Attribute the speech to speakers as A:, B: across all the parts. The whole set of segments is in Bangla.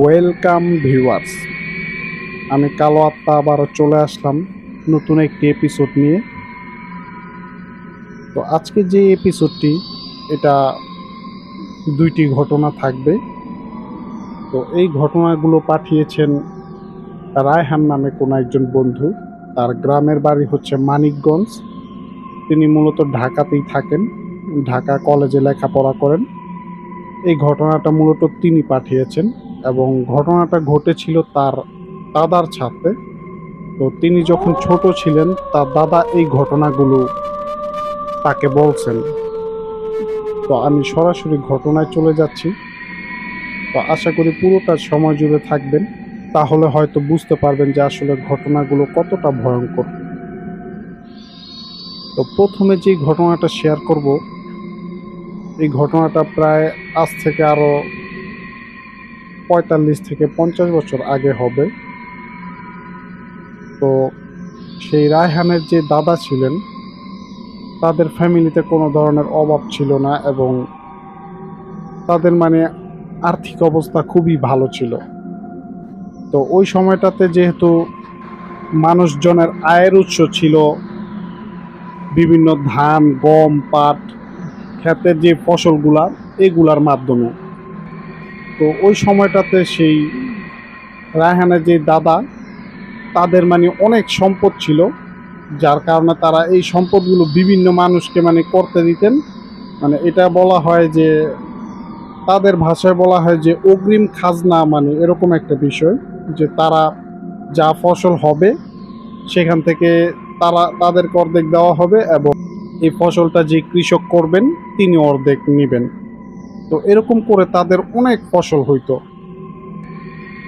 A: ওয়েলকাম ভিউয়ার্স, আমি কালো আত্মা আবারও চলে আসলাম নতুন একটি এপিসোড নিয়ে। তো আজকে যে এপিসোডটি, এটা দুইটি ঘটনা থাকবে। তো এই ঘটনাগুলো পাঠিয়েছেন রায়হান নামে কোনো একজন বন্ধু। তার গ্রামের বাড়ি হচ্ছে মানিকগঞ্জ। তিনি মূলত ঢাকাতেই থাকেন, ঢাকা কলেজে লেখাপড়া করেন। এই ঘটনাটা মূলত তিনি পাঠিয়েছেন এবং ঘটনাটা ঘটেছিল তার দাদার সাথে। তো তিনি যখন ছোট ছিলেন, তার দাদা এই ঘটনাগুলো তাকে বলছেন। তো আমি সরাসরি ঘটনায় চলে যাচ্ছি। তো আশা করি পুরোটা সময় জুড়ে থাকবেন, তাহলে হয়তো বুঝতে পারবেন যে আসলে ঘটনাগুলো কতটা ভয়ঙ্কর। তো প্রথমে যে ঘটনাটা শেয়ার করব, এই ঘটনাটা প্রায় আজ থেকে আরও 45 থেকে 50 বছর আগে হবে। তো সেই রায়হানের যে দাদা ছিলেন, তাদের ফ্যামিলিতে কোনো ধরনের অভাব ছিল না এবং তাদের আর্থিক অবস্থা খুবই ভালো ছিল। তো ওই সময়টাতে যেহেতু মানুষজনের আয়ের উৎস ছিল বিভিন্ন ধান, গম, পাট, ক্ষেতের যে ফসলগুলা, এগুলার মাধ্যমে। তো ওই সময়টাতে সেই রায়হানের যে দাদা, তাদের অনেক সম্পদ ছিল, যার কারণে তারা এই সম্পদগুলো বিভিন্ন মানুষকে করতে দিতেন। এটা বলা হয় যে, তাদের ভাষায় বলা হয় যে অগ্রিম খাজনা, এরকম একটা বিষয়, যে তারা যা ফসল হবে সেখান থেকে তাদেরকে অর্ধেক দেওয়া হবে এবং এই ফসলটা যে কৃষক করবেন তিনি অর্ধেক নেবেন। তো এরকম করে তাদের অনেক ফসল হইতো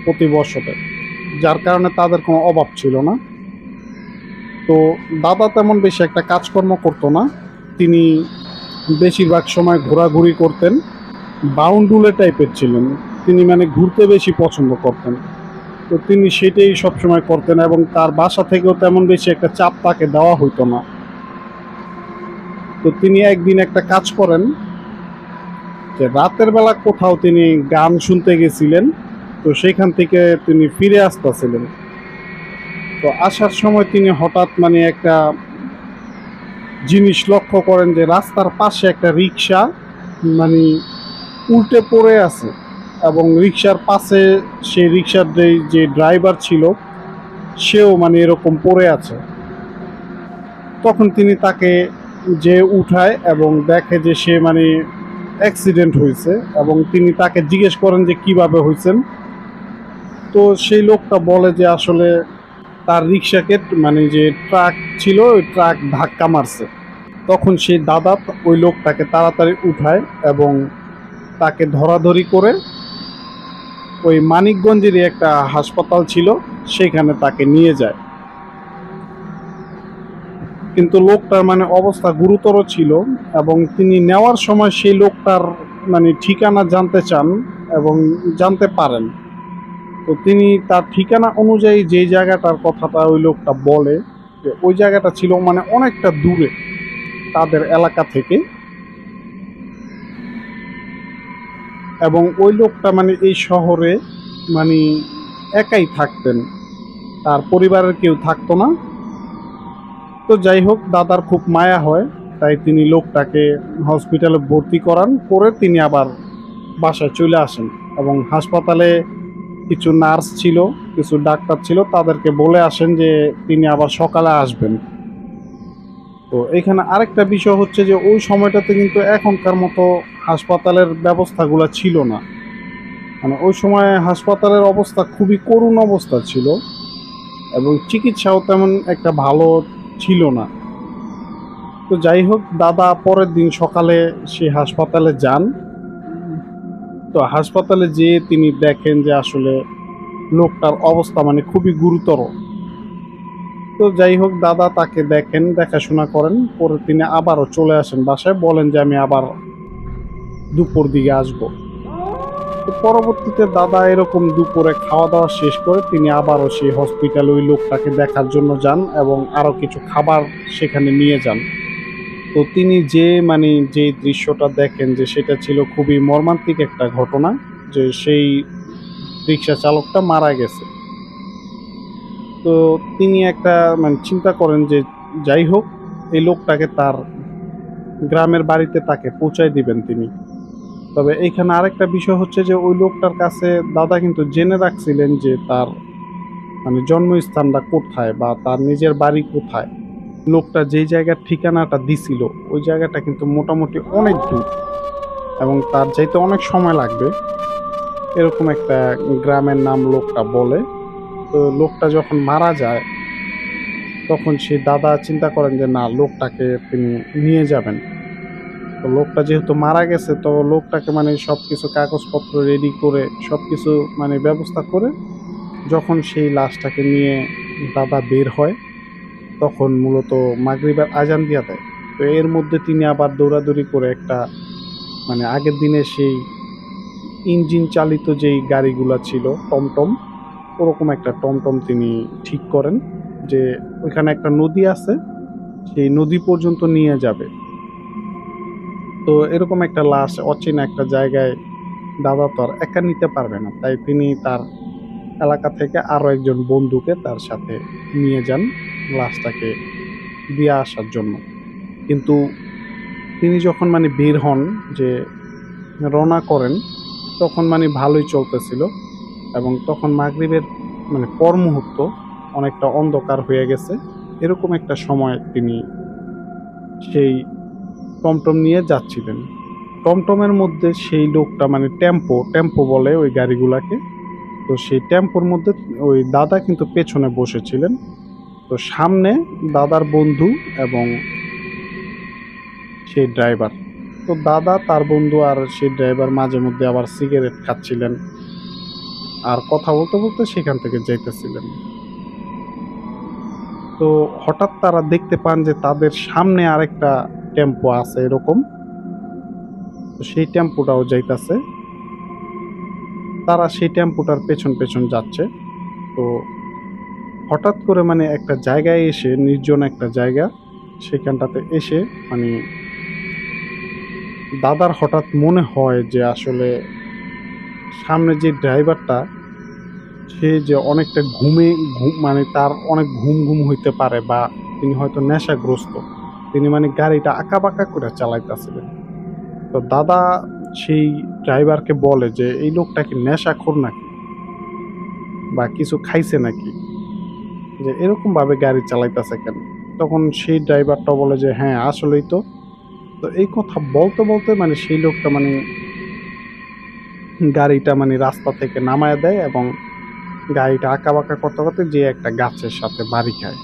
A: প্রতি বছরে, যার কারণে তাদের কোনো অভাব ছিল না। তো দাদা তেমন বেশি একটা কাজকর্ম করতো না, তিনি বেশিরভাগ সময় ঘোরাঘুরি করতেন। বাউন্ডুলে টাইপের ছিলেন তিনি, ঘুরতে বেশি পছন্দ করতেন। তো তিনি সেটাই সবসময় করতেন এবং তার বাসা থেকেও তেমন বেশি একটা চাপ তাকে দেওয়া হইতো না। তো তিনি একদিন একটা কাজ করেন, যে রাতের বেলা কোথাও তিনি গান শুনতে গেছিলেন। তো সেখান থেকে তিনি ফিরে আসতেছিলেন। তো আসার সময় তিনি হঠাৎ একটা জিনিস লক্ষ্য করেন, যে রাস্তার পাশে একটা রিক্সা উল্টে পড়ে আছে এবং রিক্সার পাশে সেই রিক্সার যে ড্রাইভার ছিল সেও এরকম পড়ে আছে। তখন তিনি তাকে যে উঠায় এবং দেখে যে সে অ্যাক্সিডেন্ট হয়েছে এবং তিনি তাকে জিজ্ঞেস করেন যে কিভাবে হয়েছেন। তো সেই লোকটা বলে যে আসলে তার রিক্সাকে যে ট্রাক ছিল, ওই ট্রাক ধাক্কা মারছে। তখন সেই দাদা ওই লোকটাকে তাড়াতাড়ি উঠায় এবং তাকে ধরাধরি করে ওই মানিকগঞ্জেরই একটা হাসপাতাল ছিল সেখানে তাকে নিয়ে যায়। কিন্তু লোকটার অবস্থা গুরুতর ছিল এবং তিনি নেওয়ার সময় সেই লোকটার ঠিকানা জানতে চান এবং জানতে পারেন। তো তিনি তার ঠিকানা অনুযায়ী যে জায়গাটার কথাটা ওই লোকটা বলে, যে ওই জায়গাটা ছিল অনেকটা দূরে তাদের এলাকা থেকে। এবং ওই লোকটা এই শহরে একাই থাকতেন, তার পরিবারের কেউ থাকতো না। তো যাই হোক, দাদার খুব মায়া হয়, তাই তিনি লোকটাকে হসপিটালে ভর্তি করান, করে তিনি আবার বাসায় চলে আসেন এবং হাসপাতালে কিছু নার্স ছিল, কিছু ডাক্তার ছিল, তাদেরকে বলে আসেন যে তিনি আবার সকালে আসবেন। তো এখানে আরেকটা বিষয় হচ্ছে যে ওই সময়টাতে কিন্তু এখনকার মতো হাসপাতালের ব্যবস্থাগুলো ছিল না। ওই সময় হাসপাতালের অবস্থা খুবই করুণ অবস্থা ছিল এবং চিকিৎসাও তেমন একটা ভালো ছিল না। তো যাই হোক, দাদা পরের দিন সকালে সে হাসপাতালে যান। তো হাসপাতালে যেয়ে তিনি দেখেন যে আসলে লোকটার অবস্থা খুবই গুরুতর। তো যাই হোক, দাদা তাকে দেখেন, দেখাশোনা করেন, পরে তিনি আবারও চলে আসেন বাসায়, বলেন যে আমি আবার দুপুর দিকে আসবো। তো পরবর্তীতে দাদা এরকম দুপুরে খাওয়া দাওয়া শেষ করে তিনি আবারও সেই হসপিটালে ওই লোকটাকে দেখার জন্য যান এবং আরও কিছু খাবার সেখানে নিয়ে যান। তো তিনি যে দৃশ্যটা দেখেন, যে সেটা ছিল খুবই মর্মান্তিক একটা ঘটনা। যে সেই রিক্সা চালকটা মারা গেছে। তো তিনি একটা মানে চিন্তা করেন যে যাই হোক এই লোকটাকে তার গ্রামের বাড়িতে তাকে পৌঁছায় দিবেন তিনি। তবে এইখানে আরেকটা বিষয় হচ্ছে যে ওই লোকটার কাছে দাদা কিন্তু জেনে রাখছিলেন যে তার মানে জন্মস্থানটা কোথায় বা তার নিজের বাড়ি কোথায়। লোকটা যেই জায়গার ঠিকানাটা দিছিল ওই জায়গাটা কিন্তু মোটামুটি অনেক দূর এবং তার যাইতে অনেক সময় লাগবে, এরকম একটা গ্রামের নাম লোকটা বলে। তো লোকটা যখন মারা যায় তখন সেই দাদা চিন্তা করেন যে না, লোকটাকে তিনি নিয়ে যাবেন। তো লোকটা যেহেতু মারা গেছে তো লোকটাকে মানে সবকিছু কাগজপত্র রেডি করে সবকিছু মানে ব্যবস্থা করে যখন সেই লাশটাকে নিয়ে দাদা বের হয় তখন মূলত মাগরিবের আজান দিয়া দেয়। তো এর মধ্যে তিনি আবার দৌড়াদৌড়ি করে একটা মানে আগের দিনে সেই ইঞ্জিন চালিত যেই গাড়িগুলা ছিল টমটম, ওরকম একটা টমটম তিনি ঠিক করেন যে ওইখানে একটা নদী আছে, সেই নদী পর্যন্ত নিয়ে যাবে। তো এরকম একটা লাশ অচেনা একটা জায়গায় দাদা তো আর একা নিতে পারবে না, তাই তিনি তার এলাকা থেকে আরো একজন বন্ধুকে তার সাথে নিয়ে যান লাশটাকে দিয়ে আসার জন্য। কিন্তু তিনি যখন মানে বের হন যে রওনা করেন তখন মানে ভালোই চলতেছিল এবং তখন মাগরিবের মানে পর মুহূর্ত অনেকটা অন্ধকার হয়ে গেছে। এরকম একটা সময় তিনি সেই টমটম নিয়ে যাচ্ছিলেন। টমটমের মধ্যে সেই লোকটা মানে টেম্পো টেম্পো বলে ওই গাড়িগুলাকে। তো সেই টেম্পোর মধ্যে ওই দাদা কিন্তু পেছনে বসেছিলেন। তো সামনে দাদার বন্ধু এবং সেই ড্রাইভার। তো দাদা, তার বন্ধু আর সেই ড্রাইভার মাঝে মধ্যে আবার সিগারেট খাচ্ছিলেন আর কথা বলতে বলতে সেখান থেকে যাইতেছিলেন। তো হঠাৎ তারা দেখতে পান যে তাদের সামনে আরেকটা টেম্পো আছে এরকম। তো সেই টেম্পোটাও যাইতাছে, তারা সেই টেম্পোটার পেছন পেছন যাচ্ছে। তো হঠাৎ করে মানে একটা জায়গায় এসে, নির্জন একটা জায়গা, সেখানটাতে এসে মানে দাদার হঠাৎ মনে হয় যে আসলে সামনে যে ড্রাইভারটা সে যে অনেকটা মানে তার অনেক ঘুম ঘুম হইতে পারে বা তিনি হয়তো নেশাগ্রস্ত, তিনি মানে গাড়িটা আঁকাবাঁকা করে চালাইতেছিলেন। তো দাদা সেই ড্রাইভারকে বলে যে এই লোকটা কি নেশাখোর নাকি বা কিছু খাইছে নাকি, যে এরকম ভাবে গাড়ি চালাইতেছে কেন। তখন সেই ড্রাইভারটা বলে যে হ্যাঁ আসলেই তো। তো এই কথা বলতে বলতে মানে সেই লোকটা মানে গাড়িটা মানে রাস্তা থেকে নামায় দেয় এবং গাড়িটা আঁকাবাঁকা করতে করতে যে একটা গাছের সাথে বাড়ি খায়।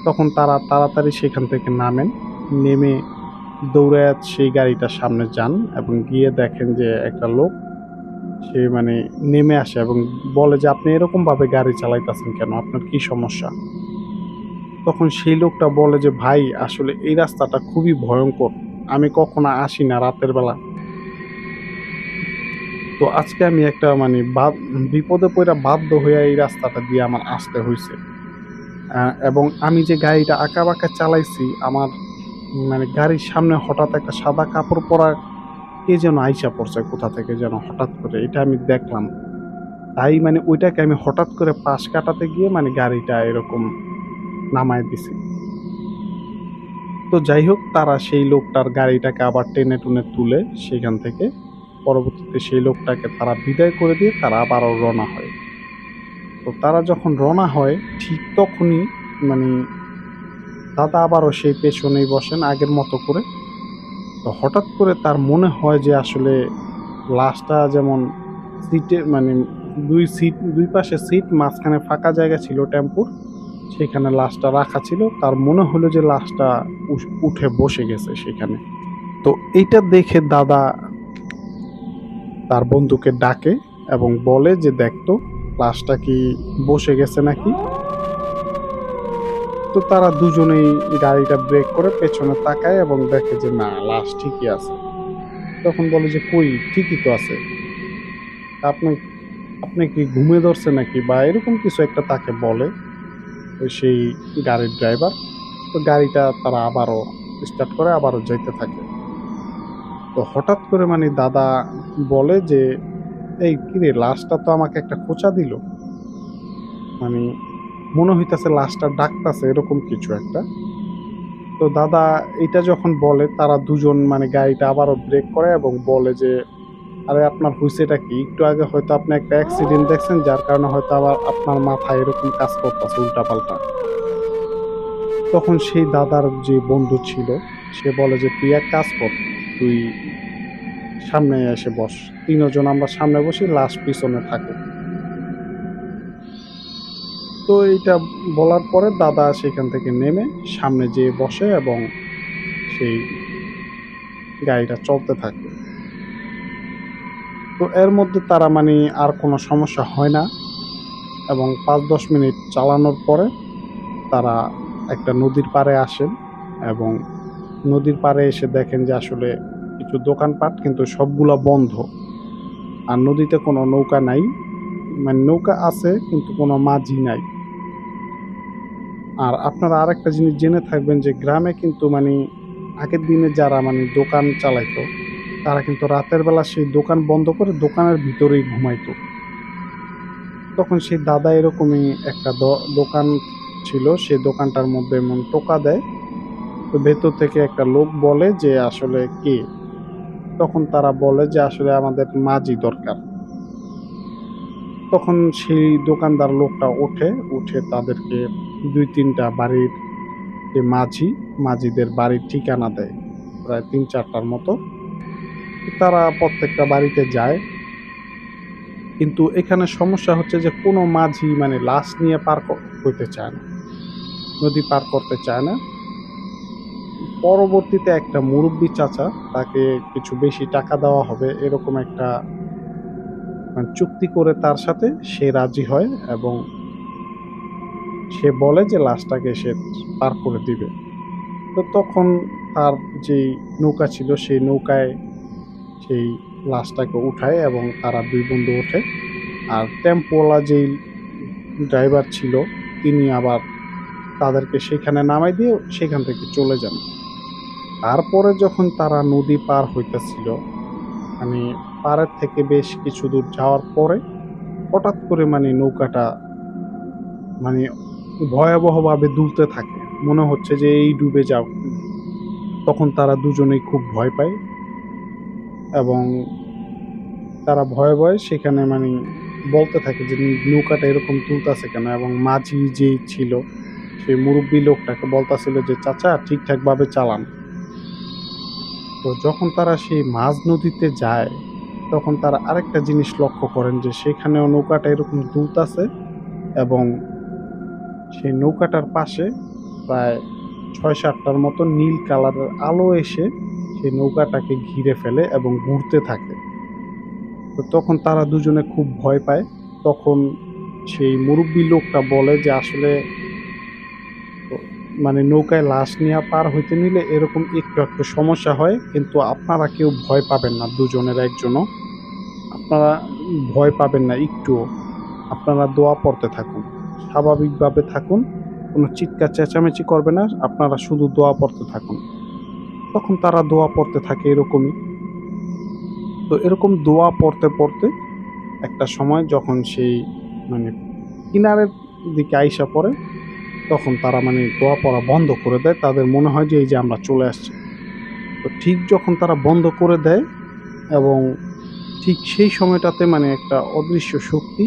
A: তখন তারা তাড়াতাড়ি সেখান থেকে নামেন, নেমে দৌড়ায় সেই গাড়িটার সামনে যান এবং গিয়ে দেখেন যে একটা লোক সে মানে নেমে আসে এবং বলে যে আপনি এরকম ভাবে গাড়ি চালাইতেছেন কেন, আপনার কি সমস্যা। তখন সেই লোকটা বলে যে ভাই আসলে এই রাস্তাটা খুবই ভয়ঙ্কর, আমি কখনো আসি না রাতের বেলা। তো আজকে আমি একটা মানে বিপদে পড়া বাধ্য হয়ে এই রাস্তাটা দিয়ে আমার আসতে হয়েছে। এবং আমি যে গাড়িটা আঁকাবাঁকা চালাইছি, আমার মানে গাড়ির সামনে হঠাৎ একটা সাদা কাপড় পরা কে যেন আইসা পড়ছে কোথা থেকে যেন হঠাৎ করে, এটা আমি দেখলাম। তাই মানে ওইটাকে আমি হঠাৎ করে পাশ কাটাতে গিয়ে মানে গাড়িটা এরকম নামায় দিছি। তো যাই হোক, তারা সেই লোকটার গাড়িটাকে আবার টেনে টুনে তুলে সেখান থেকে পরবর্তীতে সেই লোকটাকে তারা বিদায় করে দিয়ে তারা আবারও রওনা হয়। তো তারা যখন রওনা হয় ঠিক তখনই মানে দাদা আবারও সেই পেছনেই বসেন আগের মতো করে। তো হঠাৎ করে তার মনে হয় যে আসলে লাশটা যেমন সিটে মানে দুই পাশে সিট, মাঝখানে ফাঁকা জায়গা ছিল টেম্পুর, সেখানে লাশটা রাখা ছিল। তার মনে হলো যে লাশটা উঠে বসে গেছে সেখানে। তো এইটা দেখে দাদা তার বন্ধুকে ডাকে এবং বলে যে দেখতো লাশটা কি বসে গেছে নাকি। তো তারা দুজনেই গাড়িটা ব্রেক করে পেছনে তাকায় এবং দেখে যে না, লাশ ঠিকই আছে। তখন বলে যে কই, ঠিকই তো আছে, আপনি আপনি কি ঘুমে ধরছে নাকি বা এরকম কিছু একটা তাকে বলে ওই সেই গাড়ির ড্রাইভার। তো গাড়িটা তারা আবারও স্টার্ট করে আবারও যাইতে থাকে। তো হঠাৎ করে মানে দাদা বলে যে এই কিরে, লাশটা তো আমাকে একটা খোঁচা দিল, মানে মনে হইতাছে লাশটা ডাকতাছে, এরকম কিছু একটা। তো দাদা এটা যখন বলে, তারা দুজন মানে গাড়িটা আবারও ব্রেক করে এবং বলে যে, আরে আপনার হুইসেটা কি, একটু আগে হয়তো আপনি একটা অ্যাক্সিডেন্ট দেখছেন, যার কারণে হয়তো আবার আপনার মাথায় এরকম কাজ করতেছে উল্টাপাল্টা। তখন সেই দাদার যে বন্ধু ছিল, সে বলে যে তুই এক কাজ কর, তুই সামনে এসে বস, তিনজন আমরা সামনে বসি, লাশ পিছনে থাকে। তো এইটা বলার পরে দাদা সেখান থেকে নেমে সামনে যেয়ে বসে এবং সেই গাড়িটা চলতে থাকে। তো এর মধ্যে তারা মানে আর কোনো সমস্যা হয় না, এবং ৫-১০ মিনিট চালানোর পরে তারা একটা নদীর পাড়ে আসেন, এবং নদীর পাড়ে এসে দেখেন যে আসলে কিছু দোকানপাট কিন্তু সবগুলা বন্ধ, আর নদীতে কোনো নৌকা নাই, মানে নৌকা আছে কিন্তু কোনো মাঝি নাই। আর আপনারা আরেকটা জিনিস জেনে থাকবেন যে গ্রামে কিন্তু মানে আগের দিনে যারা মানে দোকান চালাইতো, তারা কিন্তু রাতের বেলা সেই দোকান বন্ধ করে দোকানের ভিতরেই ঘুমাইতো। তখন সেই দাদা এরকমই একটা দোকান ছিল, সেই দোকানটার মধ্যে এমন টোকা দেয়। তো ভেতর থেকে একটা লোক বলে যে আসলে কে, তখন তারা বলে যে আসলে আমাদের মাঝি দরকার। তখন সেই দোকানদার লোকটা ওঠে, উঠে তাদেরকে ২-৩টা বাড়ির যে মাঝিদের বাড়ির ঠিকানা দেয়, প্রায় ৩-৪টার মতো। তারা প্রত্যেকটা বাড়িতে যায়, কিন্তু এখানে সমস্যা হচ্ছে যে কোনো মাঝি মানে লাশ নিয়ে হইতে চায় না, নদী পার করতে চায় না। পরবর্তীতে একটা মুরব্বি চাচা, তাকে কিছু বেশি টাকা দেওয়া হবে এরকম একটা মানে চুক্তি করে তার সাথে সে রাজি হয়, এবং সে বলে যে লাশটাকে সে পার করে দিবে। তো তখন তার যেই নৌকা ছিল সেই নৌকায় সেই লাশটাকে উঠায় এবং তারা ২ বন্ধু ওঠে। আর টেম্পোওয়ালা যেই ড্রাইভার ছিল, তিনি আবার তাদেরকে সেখানে নামায় দিয়ে সেখান থেকে চলে যান। তারপরে যখন তারা নদী পার হইতেছিল, মানে পাড়ের থেকে বেশ কিছু দূর যাওয়ার পরে হঠাৎ করে মানে নৌকাটা মানে ভয়াবহভাবে দুলতে থাকে। মনে হচ্ছে যে এই ডুবে যাও। তখন তারা দুজনেই খুব ভয় পায়, এবং তারা ভয়ে, ভয়ে সেখানে মানে বলতে থাকে যে নৌকাটা এরকম দুলতাছে কেন? এবং মাঝি যেই ছিল, সেই মুরুব্বি লোকটাকে বলতাছিল যে, "চাচা ঠিকঠাকভাবে চালান।" তো যখন তারা সেই মাঝ নদীতে যায়, তখন তারা আরেকটা জিনিস লক্ষ্য করেন যে সেখানেও নৌকাটা এরকম দুলতাছে, এবং সেই নৌকাটার পাশে প্রায় ৬-৭টার মতো নীল কালারের আলো এসে সেই নৌকাটাকে ঘিরে ফেলে এবং ঘুরতে থাকে। তো তখন তারা দুজনে খুব ভয় পায়। তখন সেই মুরুব্বি লোকটা বলে যে আসলে ও মানে নৌকায় লাশ নিয়া পার হইতে নিলে এরকম একটু সমস্যা হয়। কিন্তু আপনারা কেউ ভয় পাবেন না, দুজনের একজনও। আপনারা ভয় পাবেন না একটুও। আপনারা দোয়া পড়তে থাকুন। স্বাভাবিকভাবে থাকুন। কোনো চিৎকার চেঁচামেচি করবে না। আপনারা শুধু দোয়া পড়তে থাকুন। তখন তারা দোয়া পড়তে থাকে এরকমই। তো এরকম দোয়া পড়তে, পড়তে একটা সময় যখন সেই মানে কিনারের দিকে আইসা পড়ে, তখন তারা মানে দোয়া পড়া বন্ধ করে দেয়। তাদের মনে হয় যে এই যে আমরা চলে আসছি। তো ঠিক যখন তারা বন্ধ করে দেয়, এবং ঠিক সেই সময়টাতে মানে একটা অদৃশ্য শক্তি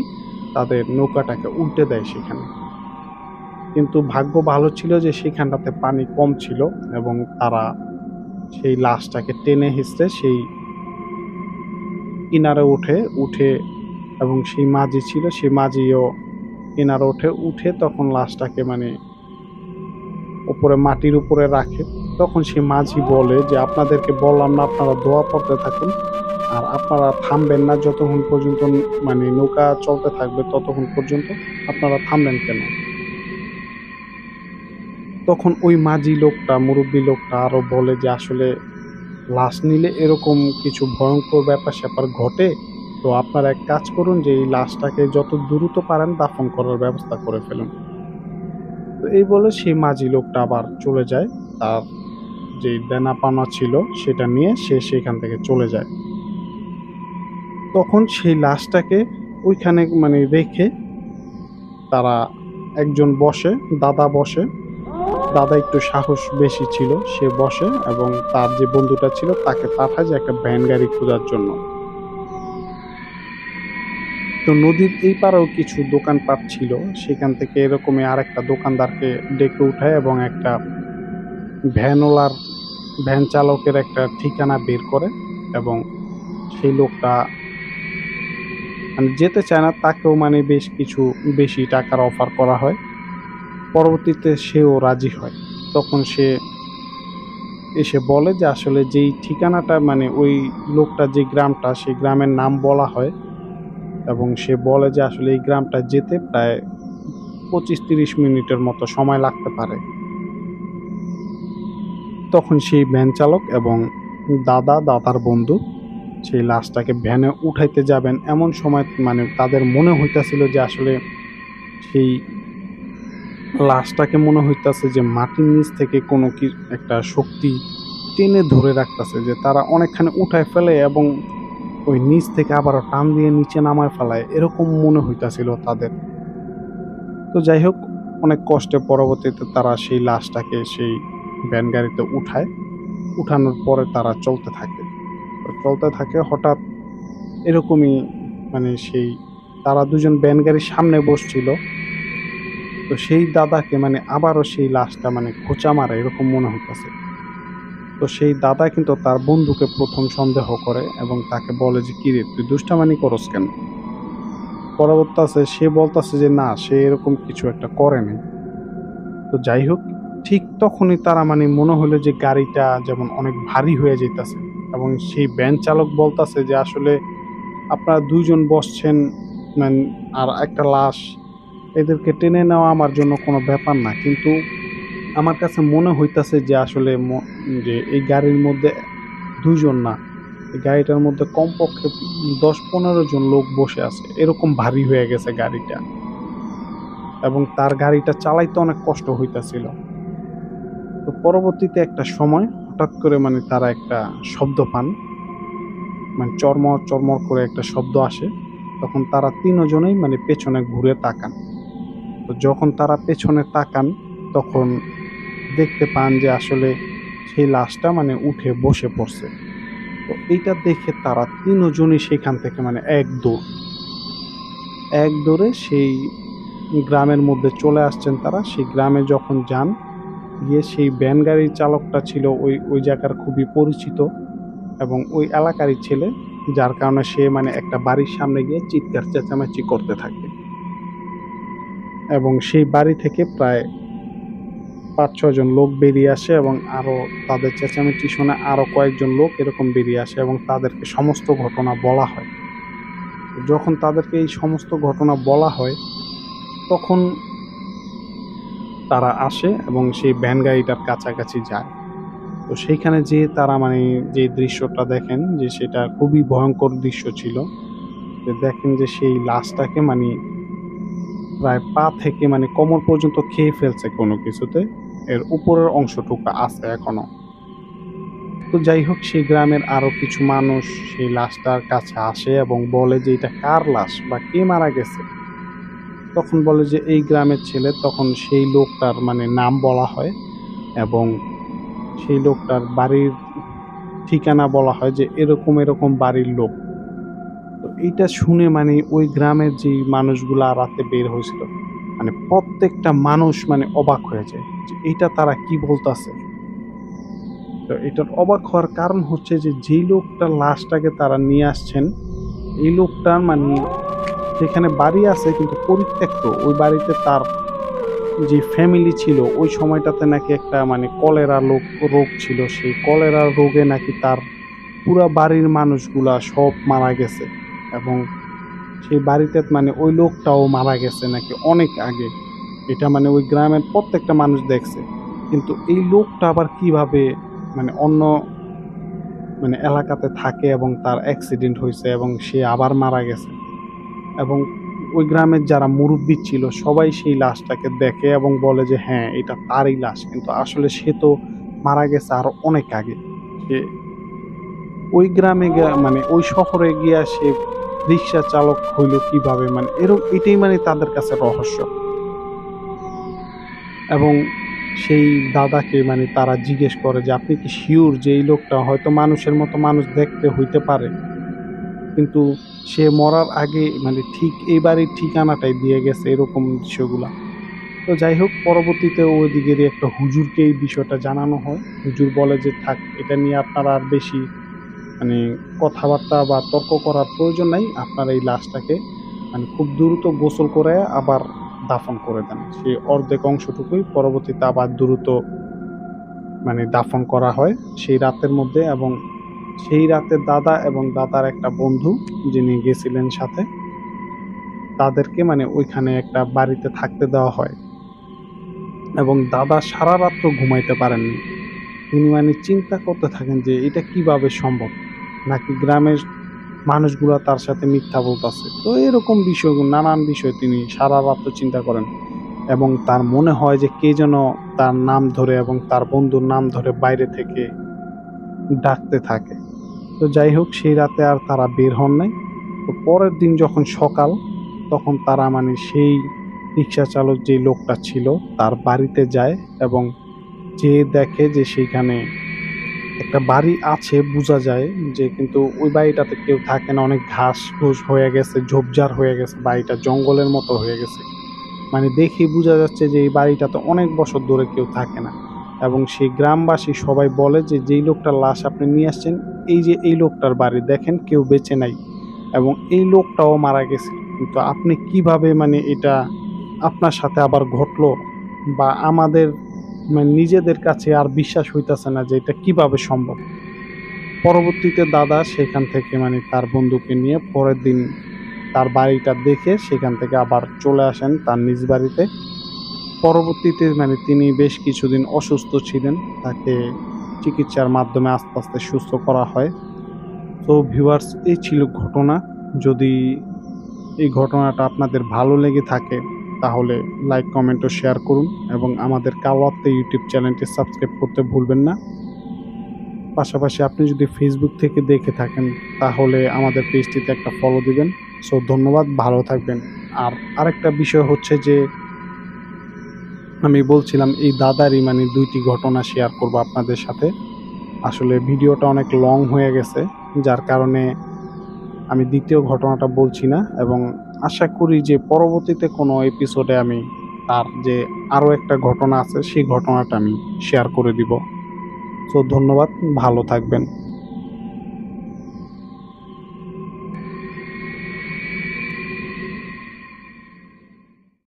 A: তাদের নৌকাটাকে উল্টে দেয় সেখানে। কিন্তু ভাগ্য ভালো ছিল যে সেখানটাতে পানি কম ছিল, এবং তারা সেই লাশটাকে টেনে হিঁচড়ে সেই কিনারে উঠে এবং সেই মাঝি ছিল, সেই মাঝিও কিনারে উঠে তখন লাশটাকে মানে উপরে মাটির উপরে রাখে। তখন সে মাঝি বলে যে, "আপনাদেরকে বললাম না আপনারা দোয়া পড়তে থাকুন। আর আপনারা থামবেন না যতক্ষণ পর্যন্ত মানে নৌকা চলতে থাকবে ততক্ষণ পর্যন্ত। আপনারা থামবেন কেন?" তখন ওই মাঝি লোকটা, মুরুব্বি লোকটা আরো বলে যে, "আসলে লাশ নিলে এরকম কিছু ভয়ংকর ব্যাপার-স্যাপার ঘটে। তো আপনারা এক কাজ করুন যে এই লাশটাকে যত দ্রুত পারেন দাফন করার ব্যবস্থা করে ফেলুন।" তো এই বলে সেই মাঝি লোকটা আবার চলে যায়। তার যে দেনা পাওনা ছিল সেটা নিয়ে সে সেখান থেকে চলে যায়। তখন সেই লাশটাকে ওইখানে মানে রেখে তারা একজন বসে, দাদা বসে। দাদা একটু সাহস বেশি ছিল, সে বসে এবং তার যে বন্ধুটা ছিল তাকে পাঠায় যে একটা ভ্যান গাড়ি খোঁজার জন্য। তো নদীর এই পারেও কিছু দোকানপাট ছিল, সেখান থেকে এরকমই আরেকটা দোকানদারকে ডেকে উঠায় এবং একটা ভ্যানওয়ালার ভ্যান চালকের একটা ঠিকানা বের করে এবং সেই লোকটা মানে যেতে চায় না, তাকেও মানে বেশ কিছু বেশি টাকার অফার করা হয়। পরবর্তীতে সেও রাজি হয়। তখন সে এসে বলে যে আসলে যেই ঠিকানাটা মানে ওই লোকটা যে গ্রামটা, সেই গ্রামের নাম বলা হয় এবং সে বলে যে আসলে এই গ্রামটা যেতে প্রায় 25-30 মিনিটের মতো সময় লাগতে পারে। তখন সেই ভ্যান চালক এবং দাদার বন্ধু সেই লাশটাকে ভ্যানে উঠাইতে যাবেন, এমন সময় মানে তাদের মনে হইতাছিল যে আসলে সেই লাশটাকে মনে হইতাছে যে মাটির নিচ থেকে কোনো কি একটা শক্তি টেনে ধরে রাখতেছে, যে তারা অনেকখানি উঠায় ফেলে এবং ওই নিচ থেকে আবারও টান দিয়ে নিচে নামায় ফেলায়, এরকম মনে হইতাছিল তাদের। তো যাই হোক, অনেক কষ্টে পরবর্তীতে তারা সেই লাশটাকে সেই ভ্যান গাড়িতে উঠায়। উঠানোর পরে তারা চলতে থাকে। তো চলতে থাকে, হঠাৎ এরকমই মানে সেই তারা দুজন ভ্যান গাড়ির সামনে বসছিল। তো সেই দাদাকে মানে আবারও সেই লাশটা মানে খোঁচা মারে এরকম মনে হইতাছে। তো সেই দাদা কিন্তু তার বন্ধুকে ১ম সন্দেহ করে এবং তাকে বলে যে, "কিরে তুই দুষ্টামি করস কেন?" পরবর্তীতে সে বলতাছে যে না, সে এরকম কিছু একটা করে নাই। তো যাই হোক, ঠিক তখনই তারা মানে মনে হলো যে গাড়িটা যেমন অনেক ভারী হয়ে যাইতাছে এবং সেই ভ্যান চালক বলতাছে যে আসলে আপনারা ২ জন বসছেন মান আর একটা লাশ, এদেরকে টেনে নেওয়া আমার জন্য কোনো ব্যাপার না। কিন্তু আমার কাছে মনে হইতাছে যে আসলে যে এই গাড়ির মধ্যে ২ জন না, এই গাড়িটার মধ্যে কমপক্ষে ১০-১৫ জন লোক বসে আছে। এরকম ভারী হয়ে গেছে গাড়িটা এবং তার গাড়িটা চালাইতে অনেক কষ্ট হইতাছিল। তো পরবর্তীতে একটা সময় হঠাৎ করে মানে তারা একটা শব্দ পান। মানে চরমর করে একটা শব্দ আসে। তখন তারা ৩ জনেই মানে পেছনে ঘুরে তাকান। তো যখন তারা পেছনে তাকান, তখন দেখতে পান যে আসলে সেই লাশটা মানে উঠে বসে পড়ছে। তো এইটা দেখে তারা ৩ জনই সেখান থেকে মানে এক দৌড়ে সেই গ্রামের মধ্যে চলে আসছেন তারা। সেই গ্রামে যখন যান, গিয়ে সেই ভ্যান গাড়ির চালকটা ছিল ওই জায়গার খুবই পরিচিত এবং ওই এলাকারই ছেলে। যার কারণে সে মানে একটা বাড়ির সামনে গিয়ে চিৎকার চেঁচামেচি করতে থাকে এবং সেই বাড়ি থেকে প্রায় ৫-৬ জন লোক বেরিয়ে আসে এবং আরো তাদের চেঁচামেচি শুনে আরো কয়েকজন লোক এরকম বেরিয়ে আসে এবং তাদেরকে সমস্ত ঘটনা বলা হয়। যখন তাদেরকে এই সমস্ত ঘটনা বলা হয়, তখন তারা আসে এবং সেই ভ্যান গাড়িটার কাছাকাছি যায়। তো সেইখানে যেয়ে তারা মানে যে দৃশ্যটা দেখেন যে সেটা খুবই ভয়ংকর দৃশ্য ছিল। যে দেখেন যে সেই লাশটাকে মানে প্রায় পা থেকে মানে কোমর পর্যন্ত খেয়ে ফেলছে কোনো কিছুতে। এর উপরের অংশটুকু আছে এখনো। তো যাই হোক, সেই গ্রামের আরো কিছু মানুষ সেই লাশটার কাছে আসে এবং বলে যে এটা কার লাশ বা কে মারা গেছে? তখন বলে যে এই গ্রামের ছেলে। তখন সেই লোকটার মানে নাম বলা হয় এবং সেই লোকটার বাড়ির ঠিকানা বলা হয় যে এরকম বাড়ির লোক। তো এইটা শুনে মানে ওই গ্রামের যেই মানুষগুলা রাতে বের হয়েছিল, মানে প্রত্যেকটা মানুষ মানে অবাক হয়ে যায় যে এইটা তারা কি বলতাছে। তো এটার অবাক হওয়ার কারণ হচ্ছে যে যেই লোকটার লাশটাকে তারা নিয়ে আসছেন, এই লোকটার মানে সেখানে বাড়ি আছে কিন্তু পরিত্যক্ত। ওই বাড়িতে তার যে ফ্যামিলি ছিল ওই সময়টাতে নাকি একটা মানে কলেরা রোগ ছিল। সেই কলেরা রোগে নাকি তার পুরা বাড়ির মানুষগুলা সব মারা গেছে এবং সেই বাড়িতে মানে ওই লোকটাও মারা গেছে নাকি অনেক আগে। এটা মানে ওই গ্রামের প্রত্যেকটা মানুষ দেখছে। কিন্তু এই লোকটা আবার কিভাবে মানে অন্য মানে এলাকাতে থাকে এবং তার অ্যাক্সিডেন্ট হইছে এবং সে আবার মারা গেছে এবং ওই গ্রামের যারা মুরুব্বি ছিল সবাই সেই লাশটাকে দেখে এবং বলে যে হ্যাঁ, এটা তারই লাশ। কিন্তু আসলে সে তো মারা গেছে আরো অনেক আগে। সে ওই গ্রামে গিয়া মানে ওই শহরে গিয়া সে রিক্সা চালক হইল কিভাবে, মানে এরকম এটাই মানে তাদের কাছে রহস্য। এবং সেই দাদাকে মানে তারা জিজ্ঞেস করে যে আপনি কি শিওর যে এই লোকটা হয়তো মানুষের মতো মানুষ দেখতে হইতে পারে, কিন্তু সে মরার আগে মানে ঠিক এই বাড়ির ঠিকানাটাই দিয়ে গেছে, এরকম দৃশ্যগুলা। তো যাই হোক, পরবর্তীতে ওইদিকেরই একটা হুজুরকে এই বিষয়টা জানানো হয়। হুজুর বলে যে থাক, এটা নিয়ে আপনারা আর বেশি মানে কথাবার্তা বা তর্ক করার প্রয়োজন নাই, আপনারা এই লাশটাকে মানে খুব দ্রুত গোসল করে আবার দাফন করে দেন। সেই অর্ধেক অংশটুকুই পরবর্তীতে আবার দ্রুত মানে দাফন করা হয় সেই রাতের মধ্যে। এবং সেই রাতে দাদা এবং দাদার একটা বন্ধু যিনি গেছিলেন সাথে, তাদেরকে মানে ওইখানে একটা বাড়িতে থাকতে দেওয়া হয়। এবং দাদা সারা রাত্র ঘুমাইতে পারেননি। তিনি মানে চিন্তা করতে থাকেন যে এটা কিভাবে সম্ভব, নাকি গ্রামের মানুষগুলা তার সাথে মিথ্যা বলতেছে। তো এরকম বিষয়, নানান বিষয় তিনি সারা রাত্র চিন্তা করেন। এবং তার মনে হয় যে কে যেন তার নাম ধরে এবং তার বন্ধুর নাম ধরে বাইরে থেকে ডাকতে থাকে। তো যাই হোক, সেই রাতে আর তারা বের হন নাই। তো পরের দিন যখন সকাল, তখন তারা মানে সেই রিক্সা চালক যে লোকটা ছিল তার বাড়িতে যায়। এবং যে দেখে যে সেইখানে একটা বাড়ি আছে বোঝা যায়, যে কিন্তু ওই বাড়িটাতে কেউ থাকে না, অনেক ঘাস ঘুষ হয়ে গেছে, ঝোপঝাড় হয়ে গেছে, বাড়িটা জঙ্গলের মতো হয়ে গেছে। মানে দেখেই বোঝা যাচ্ছে যে এই বাড়িটাতে অনেক বছর ধরে কেউ থাকে না। এবং সেই গ্রামবাসী সবাই বলে যে যেই লোকটার লাশ আপনি নিয়ে আসছেন, এই যে এই লোকটার বাড়ি দেখেন কেউ বেঁচে নাই, এবং এই লোকটাও মারা গেছে, কিন্তু আপনি কিভাবে মানে এটা আপনার সাথে আবার ঘটলো, বা আমাদের মানে নিজেদের কাছে আর বিশ্বাস হইতাছে না যে এটা কিভাবে সম্ভব। পরবর্তীতে দাদা সেখান থেকে মানে তার বন্ধুকে নিয়ে পরের দিন তার বাড়িটা দেখে সেখান থেকে আবার চলে আসেন তার নিজ বাড়িতে। পরবর্তীতে মানে তিনি বেশ কিছুদিন অসুস্থ ছিলেন, তাকে চিকিৎসার মাধ্যমে আস্তে আস্তে সুস্থ করা হয়। তো ভিউয়ার্স, এই ছিল ঘটনা। যদি এই ঘটনাটা আপনাদের ভালো লেগে থাকে তাহলে লাইক, কমেন্ট ও শেয়ার করুন, এবং আমাদের কাওয়াত্তে ইউটিউব চ্যানেলটি সাবস্ক্রাইব করতে ভুলবেন না। পাশাপাশি আপনি যদি ফেসবুক থেকে দেখে থাকেন তাহলে আমাদের পেজটিতে একটা ফলো দিবেন। সো ধন্যবাদ, ভালো থাকবেন। আর আরেকটা বিষয় হচ্ছে যে আমি বলছিলাম এই দাদারই মানে ২টি ঘটনা শেয়ার করব আপনাদের সাথে। আসলে ভিডিওটা অনেক লং হয়ে গেছে, যার কারণে আমি ২য় ঘটনাটা বলছি না, এবং আশা করি যে পরবর্তীতে কোনো এপিসোডে আমি তার যে আরও একটা ঘটনা আছে সেই ঘটনাটা আমি শেয়ার করে দিব। সো ধন্যবাদ, ভালো থাকবেন।